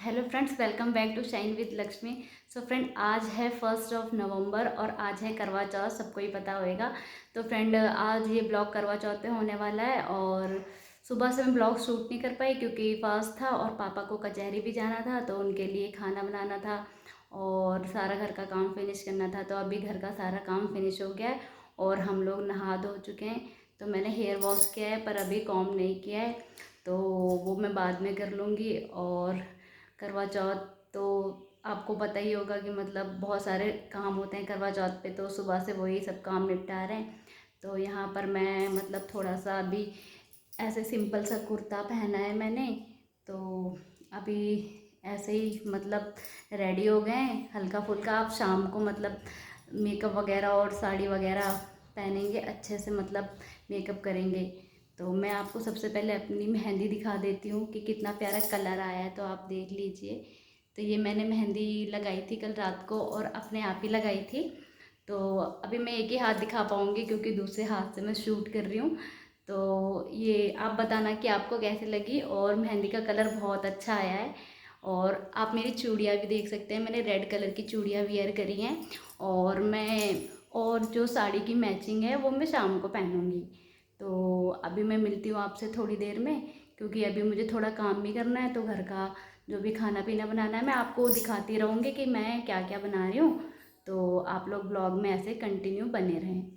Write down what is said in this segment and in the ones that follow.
Hello friends, welcome back to shine with Lakshmi. So friend, आज है 1 नवंबर और आज है करवा चौथ। सबको ही पता होएगा। तो फ्रेंड, आज ये ब्लॉग करवा चौथ पे होने वाला है और सुबह से मैं ब्लॉग शूट नहीं कर पाई क्योंकि फास्ट था और पापा को कचहरी भी जाना था, तो उनके लिए खाना बनाना था और सारा घर का काम फिनिश करना था। तो अभी घर का सारा काम फिनिश हो गया है और हम लोग नहा धो चुके हैं। तो मैंने हेयर वॉश किया है पर अभी कॉम्ब नहीं किया है, तो वो मैं बाद में कर लूँगी। और करवा चौथ तो आपको पता ही होगा कि मतलब बहुत सारे काम होते हैं करवा चौथ पे, तो सुबह से वही सब काम निपटा रहे हैं। तो यहाँ पर मैं मतलब थोड़ा सा अभी ऐसे सिंपल सा कुर्ता पहना है मैंने, तो अभी ऐसे ही मतलब रेडी हो गए हैं हल्का फुल्का। आप शाम को मतलब मेकअप वगैरह और साड़ी वगैरह पहनेंगे अच्छे से, मतलब मेकअप करेंगे। तो मैं आपको सबसे पहले अपनी मेहंदी दिखा देती हूँ कि कितना प्यारा कलर आया है, तो आप देख लीजिए। तो ये मैंने मेहंदी लगाई थी कल रात को और अपने आप ही लगाई थी। तो अभी मैं एक ही हाथ दिखा पाऊँगी क्योंकि दूसरे हाथ से मैं शूट कर रही हूँ। तो ये आप बताना कि आपको कैसे लगी, और मेहंदी का कलर बहुत अच्छा आया है। और आप मेरी चूड़ियाँ भी देख सकते हैं, मैंने रेड कलर की चूड़ियाँ वियर करी हैं। और जो साड़ी की मैचिंग है वो मैं शाम को पहनूँगी। तो अभी मैं मिलती हूँ आपसे थोड़ी देर में, क्योंकि अभी मुझे थोड़ा काम भी करना है। तो घर का जो भी खाना पीना बनाना है मैं आपको दिखाती रहूँगी कि मैं क्या क्या बना रही हूँ। तो आप लोग ब्लॉग में ऐसे कंटिन्यू बने रहें।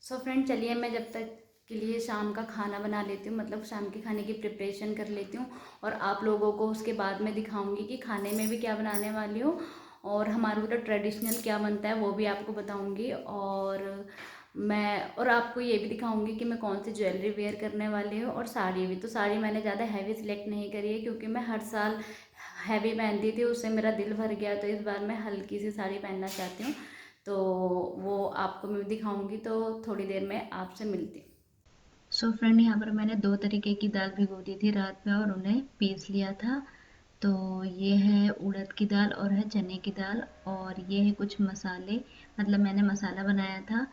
सो फ्रेंड, चलिए मैं जब तक के लिए शाम का खाना बना लेती हूँ, मतलब शाम के खाने की प्रिपरेशन कर लेती हूँ। और आप लोगों को उसके बाद में दिखाऊंगी कि खाने में भी क्या बनाने वाली हूँ और हमारे उधर ट्रेडिशनल क्या बनता है वो भी आपको बताऊंगी। और आपको ये भी दिखाऊंगी कि मैं कौन सी ज्वेलरी वेयर करने वाली हूँ, और साड़ी भी। तो साड़ी मैंने ज़्यादा हैवी सिलेक्ट नहीं करी है क्योंकि मैं हर साल हैवी पहनती थी, उससे मेरा दिल भर गया। तो इस बार मैं हल्की सी साड़ी पहनना चाहती हूँ। तो वो आपको मैं दिखाऊंगी, तो थोड़ी देर में आपसे मिलती हूँ। सो फ्रेंड, यहाँ पर मैंने 2 तरीके की दाल भिगो दी थी रात में और उन्हें पीस लिया था। तो ये है उड़द की दाल और है चने की दाल, और ये है कुछ मसाले, मतलब मैंने मसाला बनाया था।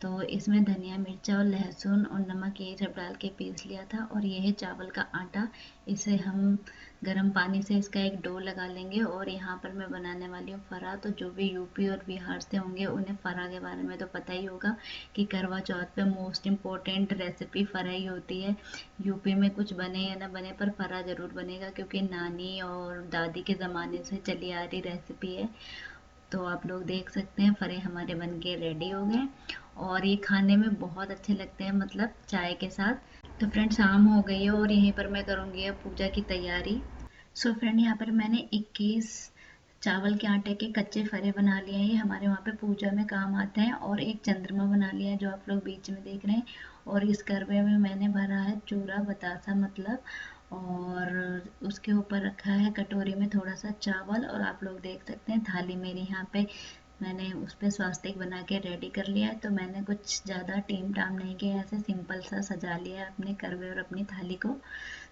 तो इसमें धनिया मिर्चा और लहसुन और नमक ये सब डाल के पीस लिया था। और ये है चावल का आटा, इसे हम गर्म पानी से इसका एक डो लगा लेंगे। और यहाँ पर मैं बनाने वाली हूँ फरा। तो जो भी यूपी और बिहार से होंगे उन्हें फरा के बारे में तो पता ही होगा कि करवा चौथ पे मोस्ट इम्पोर्टेंट रेसिपी फरा ही होती है। यूपी में कुछ बने या ना बने पर फरा ज़रूर बनेगा क्योंकि नानी और दादी के ज़माने से चली आ रही रेसिपी है। तो आप लोग देख सकते हैं फरे हमारे बन के रेडी हो गए और ये खाने में बहुत अच्छे लगते हैं, मतलब चाय के साथ। तो फ्रेंड, शाम हो गई है और यहीं पर मैं करूँगी अब पूजा की तैयारी। सो फ्रेंड, यहाँ पर मैंने 21 चावल के आटे के कच्चे फरे बना लिए हैं, ये हमारे वहाँ पे पूजा में काम आते हैं। और एक चंद्रमा बना लिया है जो आप लोग बीच में देख रहे हैं। और इस करवे में मैंने भरा है चूरा बतासा, मतलब। और उसके ऊपर रखा है कटोरी में थोड़ा सा चावल। और आप लोग देख सकते हैं थाली मेरी यहाँ पे मैंने उस पर स्वास्तिक बना के रेडी कर लिया है। तो मैंने कुछ ज़्यादा टीम टाम नहीं किया, ऐसे सिंपल सा सजा लिया है अपने करवे और अपनी थाली को।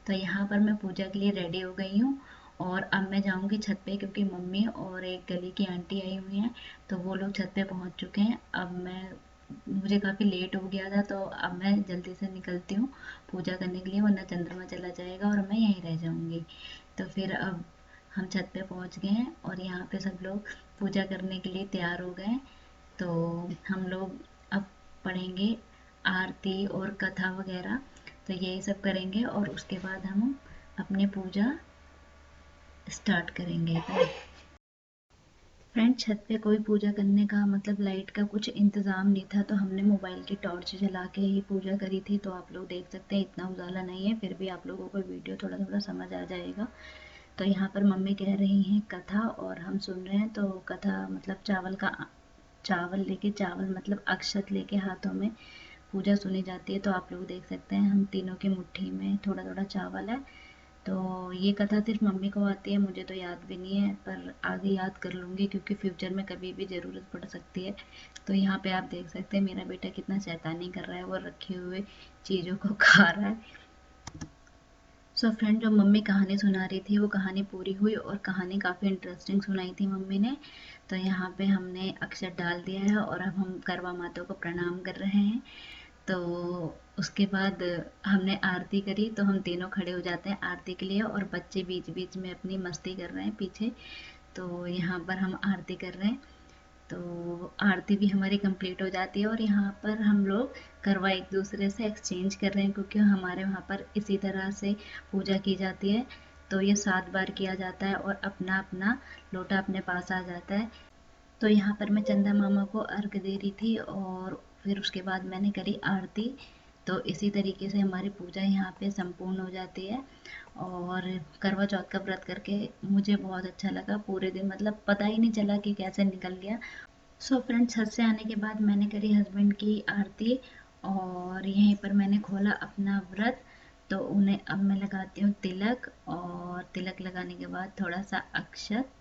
तो यहाँ पर मैं पूजा के लिए रेडी हो गई हूँ और अब मैं जाऊँगी छत पे क्योंकि मम्मी और एक गली की आंटी आई हुई हैं। तो वो लोग छत पे पहुँच चुके हैं। अब मैं मुझे काफ़ी लेट हो गया था, तो अब मैं जल्दी से निकलती हूँ पूजा करने के लिए, वरना चंद्रमा चला जाएगा और मैं यहीं रह जाऊँगी। तो फिर अब हम छत पे पहुँच गए हैं और यहाँ पे सब लोग पूजा करने के लिए तैयार हो गए हैं। तो हम लोग अब पढ़ेंगे आरती और कथा वगैरह, तो यही सब करेंगे और उसके बाद हम अपनी पूजा स्टार्ट करेंगे। फ्रेंड, छत पे कोई पूजा करने का मतलब लाइट का कुछ इंतज़ाम नहीं था, तो हमने मोबाइल की टॉर्च जला के ही पूजा करी थी। तो आप लोग देख सकते हैं इतना उजाला नहीं है, फिर भी आप लोगों को वीडियो थोड़ा थोड़ा समझ आ जाएगा। तो यहाँ पर मम्मी कह रही हैं कथा और हम सुन रहे हैं। तो कथा मतलब चावल लेके, चावल मतलब अक्षत लेके हाथों में पूजा सुनी जाती है। तो आप लोग देख सकते हैं हम तीनों की मुट्ठी में थोड़ा थोड़ा चावल है। तो ये कथा सिर्फ मम्मी को आती है, मुझे तो याद भी नहीं है, पर आगे याद कर लूँगी क्योंकि फ्यूचर में कभी भी ज़रूरत पड़ सकती है। तो यहाँ पे आप देख सकते हैं मेरा बेटा कितना शैतानी कर रहा है, वो रखे हुए चीज़ों को खा रहा है। सो फ्रेंड, जो मम्मी कहानी सुना रही थी वो कहानी पूरी हुई और कहानी काफ़ी इंटरेस्टिंग सुनाई थी मम्मी ने। तो यहाँ पे हमने अक्षर डाल दिया है और अब हम करवा माता को प्रणाम कर रहे हैं। तो उसके बाद हमने आरती करी, तो हम तीनों खड़े हो जाते हैं आरती के लिए, और बच्चे बीच बीच में अपनी मस्ती कर रहे हैं पीछे। तो यहाँ पर हम आरती कर रहे हैं, तो आरती भी हमारी कंप्लीट हो जाती है, और यहाँ पर हम लोग करवा एक दूसरे से एक्सचेंज कर रहे हैं, क्योंकि हमारे वहाँ पर इसी तरह से पूजा की जाती है। तो ये 7 बार किया जाता है, और अपना अपना लोटा अपने पास आ जाता है। तो यहाँ पर मैं चंदा मामा को अर्घ दे रही थी, और फिर उसके बाद मैंने करी आरती। तो इसी तरीके से हमारी पूजा यहाँ पे संपूर्ण हो जाती है। और करवा चौथ का व्रत करके मुझे बहुत अच्छा लगा। पूरे दिन मतलब पता ही नहीं चला कि कैसे निकल गया। सो फ्रेंड्स, छत से आने के बाद मैंने करी हस्बैंड की आरती, और यहीं पर मैंने खोला अपना व्रत। तो उन्हें अब मैं लगाती हूँ तिलक, और तिलक लगाने के बाद थोड़ा सा अक्षत।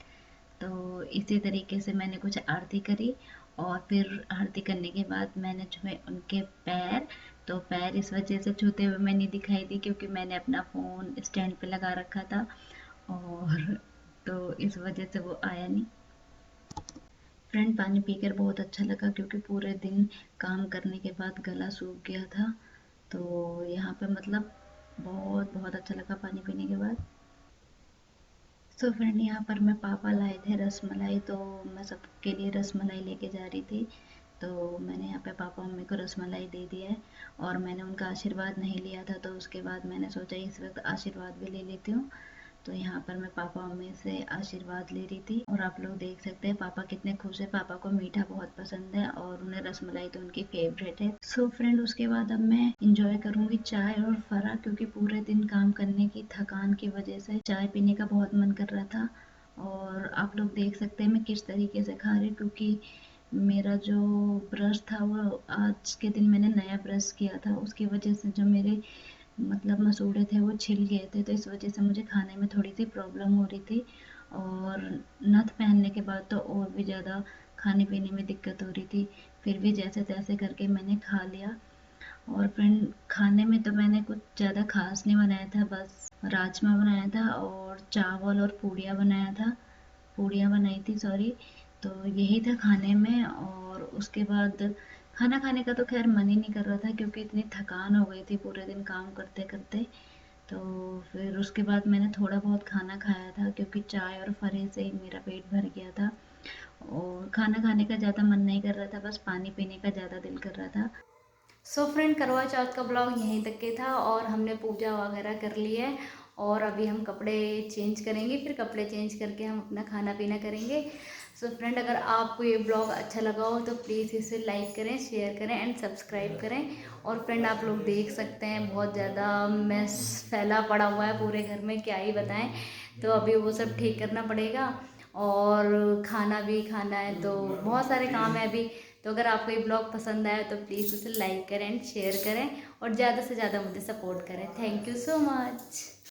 तो इसी तरीके से मैंने कुछ आरती करी, और फिर आरती करने के बाद मैंने छुए उनके पैर। तो पैर इस वजह से छूते हुए मैं नहीं दिखाई दी, क्योंकि मैंने अपना फ़ोन स्टैंड पे लगा रखा था, और तो इस वजह से वो आया नहीं। फ्रेंड, पानी पीकर बहुत अच्छा लगा, क्योंकि पूरे दिन काम करने के बाद गला सूख गया था। तो यहाँ पे मतलब बहुत बहुत अच्छा लगा पानी पीने के बाद। तो फ्रेंड, यहाँ पर मैं पापा लाए थे रसमलाई, तो मैं सबके लिए रसमलाई लेके जा रही थी। तो मैंने यहाँ पे पापा मम्मी को रसमलाई दे दिया है, और मैंने उनका आशीर्वाद नहीं लिया था, तो उसके बाद मैंने सोचा इस वक्त आशीर्वाद भी ले लेती हूँ। तो यहाँ पर मैं पापा मम्मी से आशीर्वाद ले रही थी, और आप लोग देख सकते हैं पापा कितने खुश है। पापा को मीठा बहुत पसंद है, और उन्हें रसमलाई तो उनकी फेवरेट है। सो फ्रेंड, उसके बाद अब मैं इंजॉय करूंगी चाय और फरा, क्योंकि पूरे दिन काम करने की थकान की वजह से चाय पीने का बहुत मन कर रहा था। और आप लोग देख सकते हैं मैं किस तरीके से खा रही हूँ, क्योंकि मेरा जो ब्रश था वो आज के दिन मैंने नया ब्रश किया था, उसकी वजह से जो मेरे मतलब मसूड़े थे वो छिल गए थे, तो इस वजह से मुझे खाने में थोड़ी सी प्रॉब्लम हो रही थी। और नथ पहनने के बाद तो और भी ज़्यादा खाने पीने में दिक्कत हो रही थी। फिर भी जैसे तैसे करके मैंने खा लिया। और फ्रेंड, खाने में तो मैंने कुछ ज़्यादा खास नहीं बनाया था, बस राजमा बनाया था, और चावल और पूड़ियाँ बनाया था, पूड़ियाँ बनाई थी सॉरी। तो यही था खाने में। और उसके बाद खाना खाने का तो खैर मन ही नहीं कर रहा था, क्योंकि इतनी थकान हो गई थी पूरे दिन काम करते करते। तो फिर उसके बाद मैंने थोड़ा बहुत खाना खाया था, क्योंकि चाय और फरे से ही मेरा पेट भर गया था, और खाना खाने का ज़्यादा मन नहीं कर रहा था, बस पानी पीने का ज़्यादा दिल कर रहा था। सो फ्रेंड, करवा चौथ का ब्लॉग यहीं तक के था, और हमने पूजा वगैरह कर ली है, और अभी हम कपड़े चेंज करेंगे, फिर कपड़े चेंज करके हम अपना खाना पीना करेंगे। सो फ्रेंड, अगर आपको ये ब्लॉग अच्छा लगा हो तो प्लीज़ इसे लाइक करें, शेयर करें एंड सब्सक्राइब करें। और फ्रेंड, आप लोग देख सकते हैं बहुत ज़्यादा मेस फैला पड़ा हुआ है पूरे घर में, क्या ही बताएं। तो अभी वो सब ठीक करना पड़ेगा, और खाना भी खाना है, तो बहुत सारे काम है अभी। तो अगर आपको ये ब्लॉग पसंद आया तो प्लीज़ उसे लाइक करें एंड शेयर करें, और ज़्यादा से ज़्यादा मुझे सपोर्ट करें। Thank you so much.